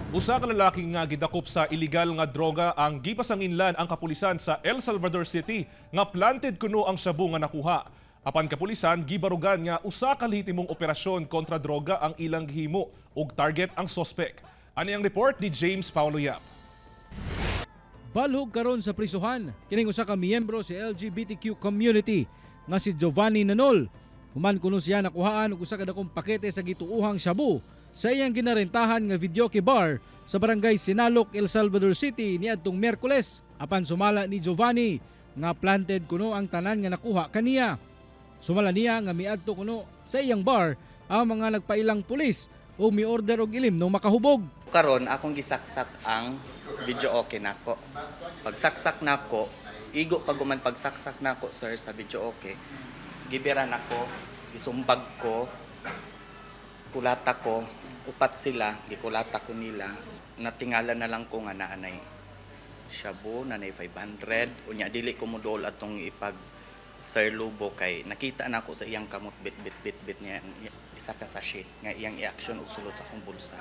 Usa ka lalaki nga gidakop sa illegal nga droga ang gipasanginlan ang kapulisan sa El Salvador City nga planted kuno ang shabu nga nakuha. Apan kapulisan gibarugan nga usa ka lehitimong operasyon kontra droga ang ilang gihimo ug target ang sospek. Ani ang report ni James Paulo Yap. Balhog karon sa prisuhan kining usa ka miyembro sa LGBTQ community nga si Giovanni Nanol. Human kuno siya nakuhaan og usa ka dakong pakete sa gituuhang shabu sa iyang ginarentahan nga videoke bar sa barangay Sinaloc, El Salvador City niadtong Miyerkules. Apan sumala ni Giovanni nga planted kuno ang tanan nga nakuha kaniya. Sumala niya nga miadto kuno sa iyang bar ang mga nagpailang pulis o mi-order og ilim nung makahubog. Karon akong gisaksak ang video okay nako. Pagsaksak nako, igo pa guman pagsaksak nako sir sa video okay. Gibiran ako, isumbag ko, kulata ko, upat sila, gikulata ko nila. Natingala na lang ko nga naanay shabu, nanay 500. Unya dili ko modol atong ipag Sir Lubo kay nakita na ako sa iyang kamot bit niya isa ka sachet nga iyang i-action og sulod sa akong bulsa.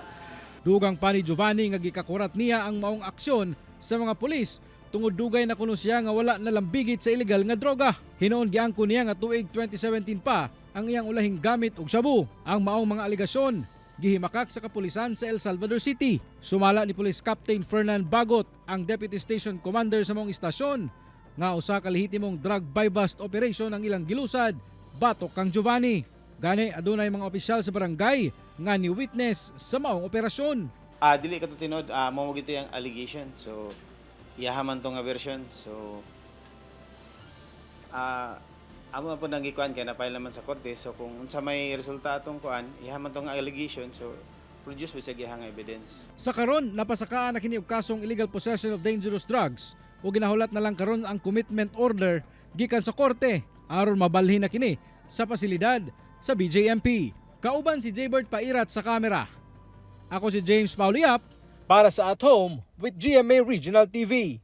Dugang pa ni Giovanni nga gikakurat niya ang maong aksyon sa mga pulis tungod dugay na kuno siya nga wala na lambigit sa illegal nga droga. Hinoon giangko niya nga tuig 2017 pa ang iyang ulahing gamit og shabu. Ang maong mga aligasyon gihimakak sa kapulisan sa El Salvador City. Sumala ni Police Captain Fernan Bagot, ang Deputy Station Commander sa maong istasyon, nga usa ka lehitimong drug buy-bust operation ang ilang gilusad batok kang Giovanni. Gani adunay mga opisyal sa barangay nga ni witness sa maong operasyon. Dili ka to tinod, mao gito yung allegation. So iyahaman to nga version. So amo po nang gikuan kay na-file naman sa korte. So kung unsa may resulta atong kuan, iyahaman to nga allegation. So produce with sa gihang evidence. Sa karon napasakaan na kini og kasong illegal possession of dangerous drugs o ginahulat na lang karon ang commitment order gikan sa korte aron mabalhin na kini sa pasilidad sa BJMP. Kauban si Jaybird Pairat sa kamera. Ako si James Pauliap para sa At Home with GMA Regional TV.